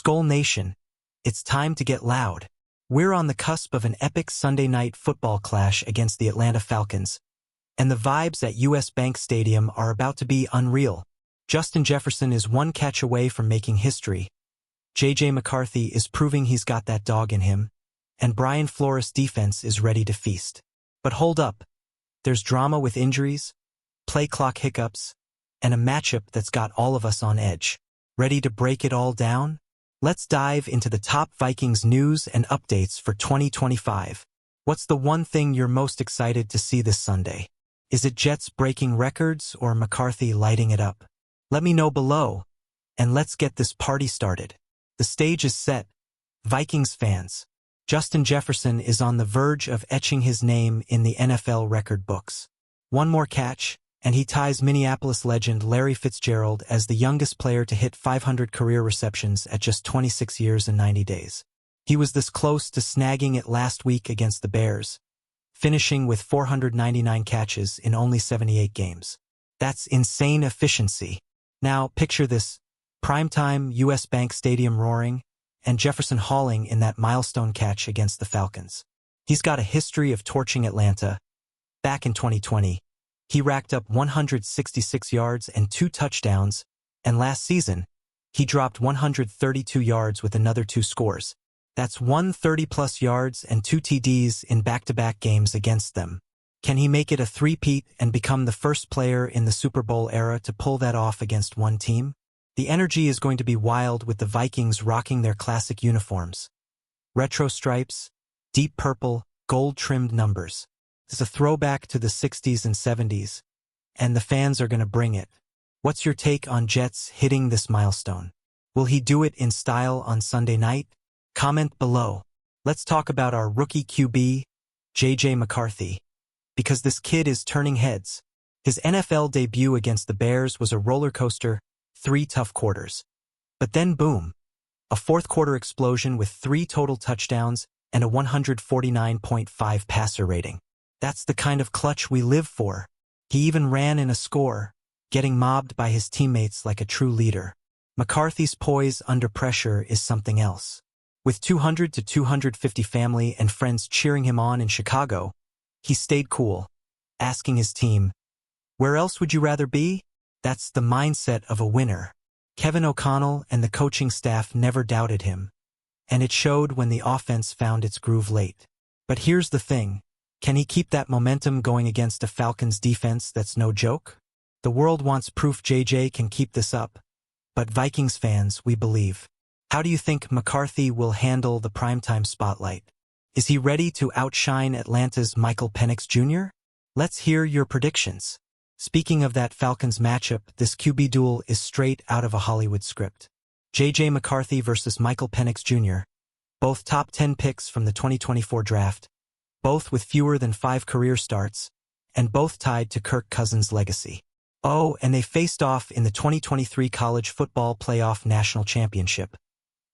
SKOL Nation, it's time to get loud. We're on the cusp of an epic Sunday night football clash against the Atlanta Falcons, and the vibes at US Bank Stadium are about to be unreal. Justin Jefferson is one catch away from making history. JJ McCarthy is proving he's got that dog in him, and Brian Flores' defense is ready to feast. But hold up. There's drama with injuries, play clock hiccups, and a matchup that's got all of us on edge. Ready to break it all down? Let's dive into the top Vikings news and updates for 2025. What's the one thing you're most excited to see this Sunday? Is it Jets breaking records or McCarthy lighting it up? Let me know below, and let's get this party started. The stage is set. Vikings fans, Justin Jefferson is on the verge of etching his name in the NFL record books. One more catch, and he ties Minneapolis legend Larry Fitzgerald as the youngest player to hit 500 career receptions at just 26 years and 90 days. He was this close to snagging it last week against the Bears, finishing with 499 catches in only 78 games. That's insane efficiency. Now, picture this: primetime US Bank Stadium roaring, and Jefferson hauling in that milestone catch against the Falcons. He's got a history of torching Atlanta. Back in 2020, he racked up 166 yards and 2 touchdowns, and last season, he dropped 132 yards with another 2 scores. That's 130-plus yards and 2 TDs in back-to-back games against them. Can he make it a three-peat and become the first player in the Super Bowl era to pull that off against one team? The energy is going to be wild with the Vikings rocking their classic uniforms. Retro stripes, deep purple, gold-trimmed numbers. It's a throwback to the 60s and 70s, and the fans are going to bring it. What's your take on Jets hitting this milestone? Will he do it in style on Sunday night? Comment below. Let's talk about our rookie QB, JJ McCarthy, because this kid is turning heads. His NFL debut against the Bears was a roller coaster, 3 tough quarters. But then boom, a fourth-quarter explosion with 3 total touchdowns and a 149.5 passer rating. That's the kind of clutch we live for. He even ran in a score, getting mobbed by his teammates like a true leader. McCarthy's poise under pressure is something else. With 200 to 250 family and friends cheering him on in Chicago, he stayed cool, asking his team, "Where else would you rather be?" That's the mindset of a winner. Kevin O'Connell and the coaching staff never doubted him, and it showed when the offense found its groove late. But here's the thing. Can he keep that momentum going against a Falcons defense that's no joke? The world wants proof JJ can keep this up, but Vikings fans, we believe. How do you think McCarthy will handle the primetime spotlight? Is he ready to outshine Atlanta's Michael Penix Jr.? Let's hear your predictions. Speaking of that Falcons matchup, this QB duel is straight out of a Hollywood script. JJ McCarthy versus Michael Penix Jr., both top 10 picks from the 2024 draft, both with fewer than 5 career starts, and both tied to Kirk Cousins' legacy. Oh, and they faced off in the 2023 College Football Playoff National Championship,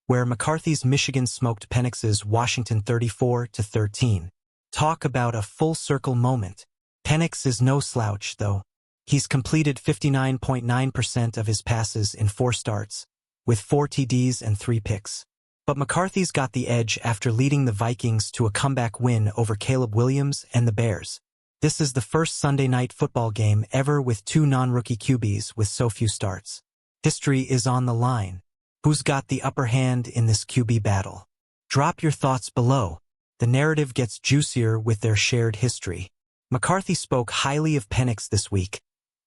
where McCarthy's Michigan smoked Penix's Washington 34-13. Talk about a full-circle moment. Penix is no slouch, though. He's completed 59.9% of his passes in 4 starts, with 4 TDs and 3 picks. But McCarthy's got the edge after leading the Vikings to a comeback win over Caleb Williams and the Bears. This is the first Sunday night football game ever with 2 non-rookie QBs with so few starts. History is on the line. Who's got the upper hand in this QB battle? Drop your thoughts below. The narrative gets juicier with their shared history. McCarthy spoke highly of Penix this week,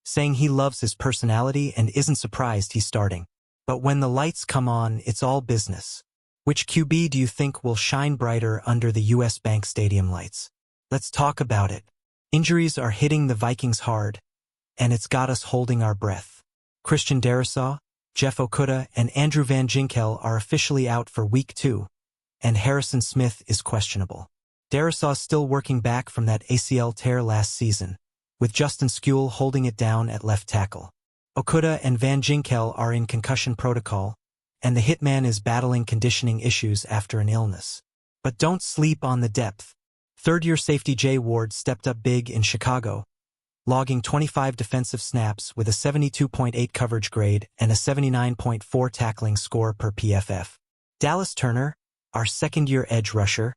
saying he loves his personality and isn't surprised he's starting. But when the lights come on, it's all business. Which QB do you think will shine brighter under the US Bank Stadium lights? Let's talk about it. Injuries are hitting the Vikings hard, and it's got us holding our breath. Christian Darrisaw, Jeff Okudah, and Andrew Van Ginkel are officially out for Week 2, and Harrison Smith is questionable. Darrisaw's still working back from that ACL tear last season, with Justin SKOL holding it down at left tackle. Okudah and Van Ginkel are in concussion protocol, and the hitman is battling conditioning issues after an illness. But don't sleep on the depth. Third-year safety Jay Ward stepped up big in Chicago, logging 25 defensive snaps with a 72.8 coverage grade and a 79.4 tackling score per PFF. Dallas Turner, our second-year edge rusher,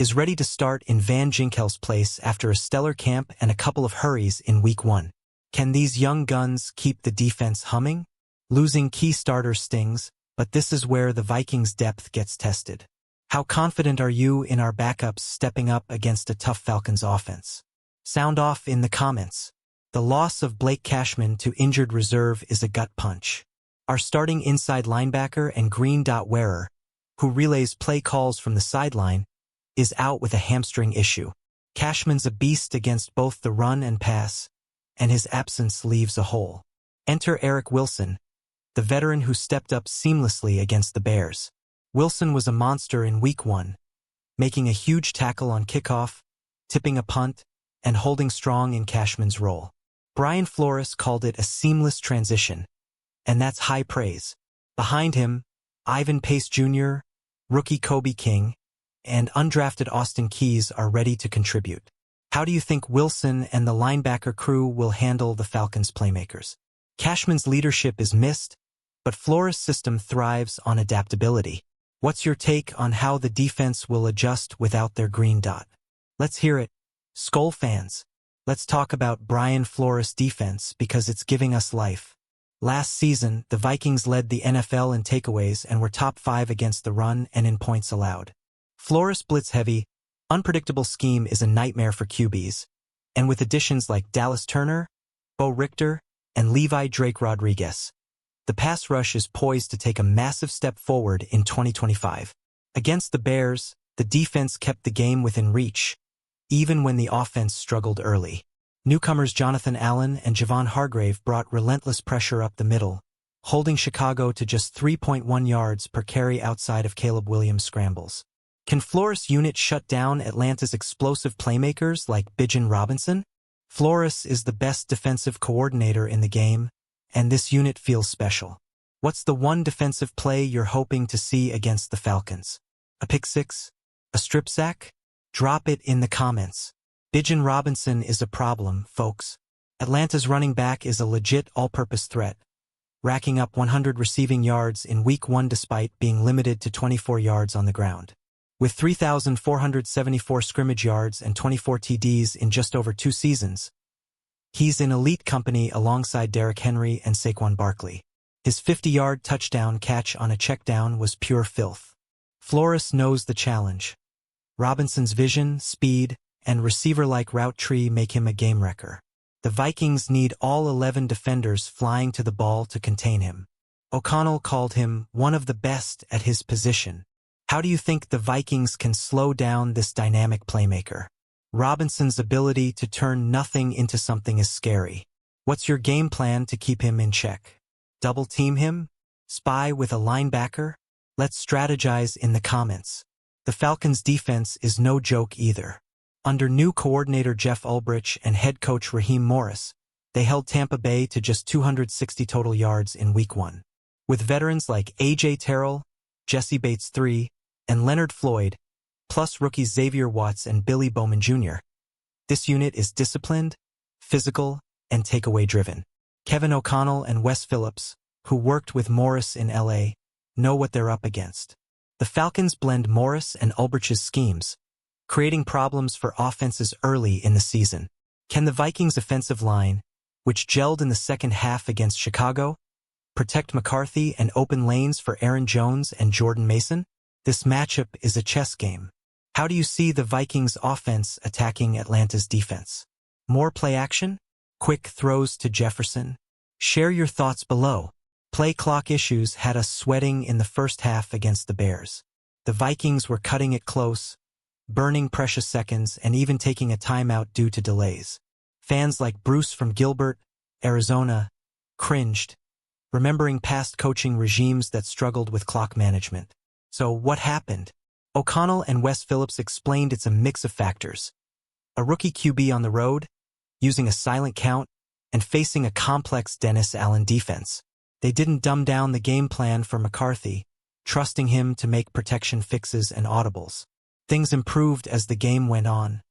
is ready to start in Van Ginkel's place after a stellar camp and a couple of hurries in Week 1. Can these young guns keep the defense humming? Losing key starters stings, but this is where the Vikings' depth gets tested. How confident are you in our backups stepping up against a tough Falcons offense? Sound off in the comments. The loss of Blake Cashman to injured reserve is a gut punch. Our starting inside linebacker and green dot wearer, who relays play calls from the sideline, is out with a hamstring issue. Cashman's a beast against both the run and pass, and his absence leaves a hole. Enter Eric Wilson, the veteran who stepped up seamlessly against the Bears. Wilson was a monster in Week 1, making a huge tackle on kickoff, tipping a punt, and holding strong in Cashman's role. Brian Flores called it a seamless transition, and that's high praise. Behind him, Ivan Pace Jr., rookie Kobe King, and undrafted Austin Keys are ready to contribute. How do you think Wilson and the linebacker crew will handle the Falcons' playmakers? Cashman's leadership is missed, but Flores' system thrives on adaptability. What's your take on how the defense will adjust without their green dot? Let's hear it. SKOL fans, let's talk about Brian Flores' defense because it's giving us life. Last season, the Vikings led the NFL in takeaways and were top 5 against the run and in points allowed. Flores' blitz-heavy, unpredictable scheme is a nightmare for QBs, and with additions like Dallas Turner, Bo Richter, and Levi Drake Rodriguez, the pass rush is poised to take a massive step forward in 2025. Against the Bears, the defense kept the game within reach, even when the offense struggled early. Newcomers Jonathan Allen and Javon Hargrave brought relentless pressure up the middle, holding Chicago to just 3.1 yards per carry outside of Caleb Williams' scrambles. Can Flores' unit shut down Atlanta's explosive playmakers like Bijan Robinson? Flores is the best defensive coordinator in the game, and this unit feels special. What's the one defensive play you're hoping to see against the Falcons? A pick six? A strip sack? Drop it in the comments. Bijan Robinson is a problem, folks. Atlanta's running back is a legit all-purpose threat, racking up 100 receiving yards in Week 1 despite being limited to 24 yards on the ground. With 3,474 scrimmage yards and 24 TDs in just over 2 seasons, he's in elite company alongside Derrick Henry and Saquon Barkley. His 50-yard touchdown catch on a checkdown was pure filth. Flores knows the challenge. Robinson's vision, speed, and receiver-like route tree make him a game-wrecker. The Vikings need all 11 defenders flying to the ball to contain him. O'Connell called him one of the best at his position. How do you think the Vikings can slow down this dynamic playmaker? Robinson's ability to turn nothing into something is scary. What's your game plan to keep him in check? Double team him? Spy with a linebacker? Let's strategize in the comments. The Falcons' defense is no joke either. Under new coordinator Jeff Ulbrich and head coach Raheem Morris, they held Tampa Bay to just 260 total yards in Week 1. With veterans like A.J. Terrell, Jesse Bates III, and Leonard Floyd, plus rookies Xavier Watts and Billy Bowman Jr., this unit is disciplined, physical, and takeaway-driven. Kevin O'Connell and Wes Phillips, who worked with Morris in L.A., know what they're up against. The Falcons blend Morris and Ulbrich's schemes, creating problems for offenses early in the season. Can the Vikings' offensive line, which gelled in the second half against Chicago, protect McCarthy and open lanes for Aaron Jones and Jordan Mason? This matchup is a chess game. How do you see the Vikings' offense attacking Atlanta's defense? More play action? Quick throws to Jefferson? Share your thoughts below. Play clock issues had us sweating in the first half against the Bears. The Vikings were cutting it close, burning precious seconds, and even taking a timeout due to delays. Fans like Bruce from Gilbert, Arizona, cringed, remembering past coaching regimes that struggled with clock management. So what happened? O'Connell and Wes Phillips explained it's a mix of factors. A rookie QB on the road, using a silent count, and facing a complex Dennis Allen defense. They didn't dumb down the game plan for McCarthy, trusting him to make protection fixes and audibles. Things improved as the game went on,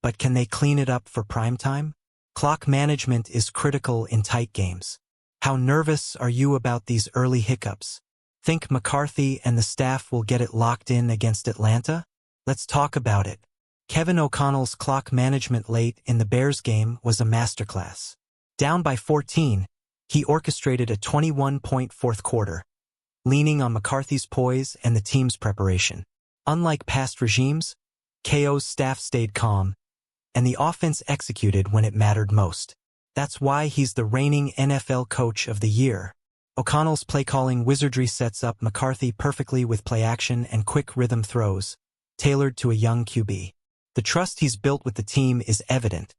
but can they clean it up for primetime? Clock management is critical in tight games. How nervous are you about these early hiccups? Think McCarthy and the staff will get it locked in against Atlanta? Let's talk about it. Kevin O'Connell's clock management late in the Bears game was a masterclass. Down by 14, he orchestrated a 21-point fourth quarter, leaning on McCarthy's poise and the team's preparation. Unlike past regimes, KO's staff stayed calm, and the offense executed when it mattered most. That's why he's the reigning NFL Coach of the Year. O'Connell's play-calling wizardry sets up McCarthy perfectly with play-action and quick rhythm throws, tailored to a young QB. The trust he's built with the team is evident.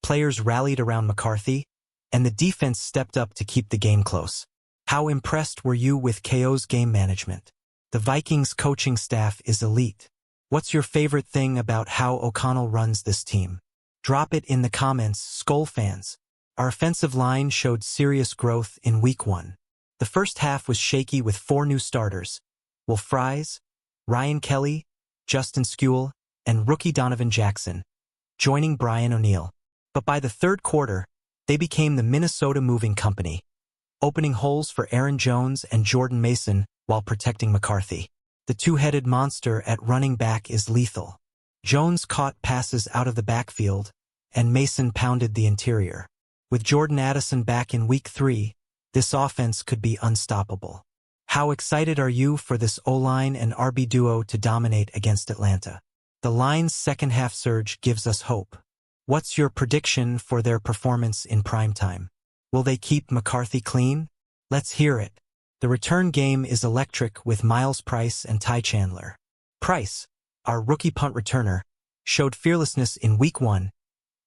Players rallied around McCarthy, and the defense stepped up to keep the game close. How impressed were you with KO's game management? The Vikings coaching staff is elite. What's your favorite thing about how O'Connell runs this team? Drop it in the comments, SKOL fans. Our offensive line showed serious growth in Week 1. The first half was shaky with 4 new starters: Will Fries, Ryan Kelly, Justin SKOL, and rookie Donovan Jackson, joining Brian O'Neill. But by the third quarter, they became the Minnesota moving company, opening holes for Aaron Jones and Jordan Mason while protecting McCarthy. The two-headed monster at running back is lethal. Jones caught passes out of the backfield, and Mason pounded the interior. With Jordan Addison back in Week 3, this offense could be unstoppable. How excited are you for this O-line and RB duo to dominate against Atlanta? The line's second-half surge gives us hope. What's your prediction for their performance in primetime? Will they keep McCarthy clean? Let's hear it. The return game is electric with Miles Price and Ty Chandler. Price, our rookie punt returner, showed fearlessness in Week 1,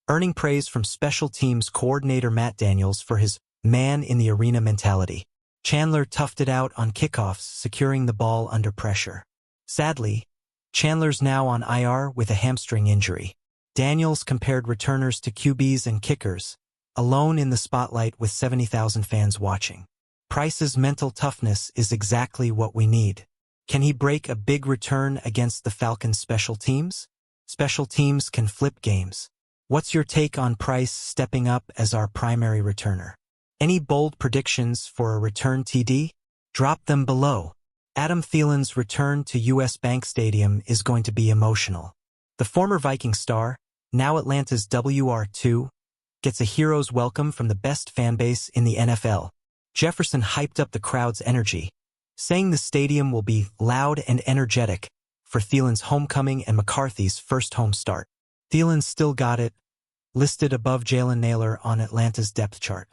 earning praise from special teams coordinator Matt Daniels for his man-in-the-arena mentality. Chandler toughed it out on kickoffs, securing the ball under pressure. Sadly, Chandler's now on IR with a hamstring injury. Daniels compared returners to QBs and kickers, alone in the spotlight with 70,000 fans watching. Price's mental toughness is exactly what we need. Can he break a big return against the Falcons' special teams? Special teams can flip games. What's your take on Price stepping up as our primary returner? Any bold predictions for a return TD? Drop them below. Adam Thielen's return to US Bank Stadium is going to be emotional. The former Viking star, now Atlanta's WR2, gets a hero's welcome from the best fanbase in the NFL. Jefferson hyped up the crowd's energy, saying the stadium will be loud and energetic for Thielen's homecoming and McCarthy's first home start. Thielen's still got it, listed above Jalen Nailor on Atlanta's depth chart.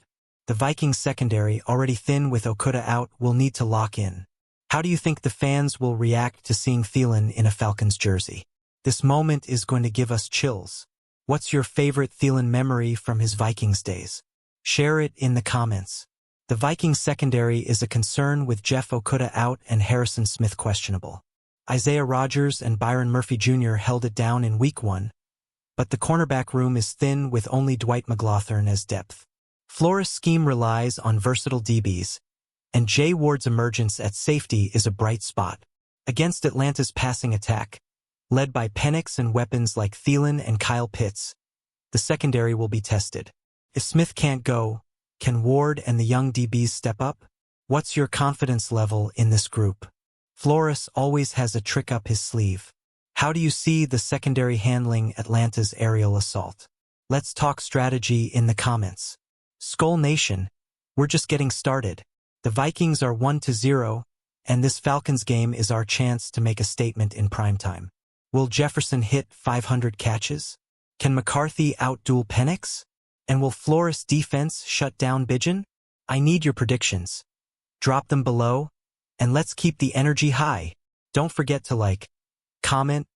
The Vikings secondary, already thin with Okudah out, will need to lock in. How do you think the fans will react to seeing Thielen in a Falcons jersey? This moment is going to give us chills. What's your favorite Thielen memory from his Vikings days? Share it in the comments. The Vikings secondary is a concern with Jeff Okudah out and Harrison Smith questionable. Isaiah Rodgers and Byron Murphy Jr. held it down in Week 1, but the cornerback room is thin with only Dwight McGlothern as depth. Flores' scheme relies on versatile DBs, and Jay Ward's emergence at safety is a bright spot. Against Atlanta's passing attack, led by Penix and weapons like Thielen and Kyle Pitts, the secondary will be tested. If Smith can't go, can Ward and the young DBs step up? What's your confidence level in this group? Flores always has a trick up his sleeve. How do you see the secondary handling Atlanta's aerial assault? Let's talk strategy in the comments. SKOL Nation, we're just getting started. The Vikings are 1-0, and this Falcons game is our chance to make a statement in primetime. Will Jefferson hit 500 catches? Can McCarthy outduel Penix? And will Flores' defense shut down Bijan? I need your predictions. Drop them below, and let's keep the energy high. Don't forget to like, comment,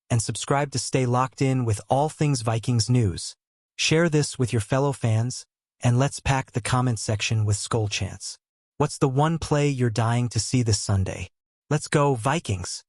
and subscribe to stay locked in with all things Vikings news. Share this with your fellow fans, and let's pack the comment section with SKOL chants. What's the one play you're dying to see this Sunday? Let's go, Vikings!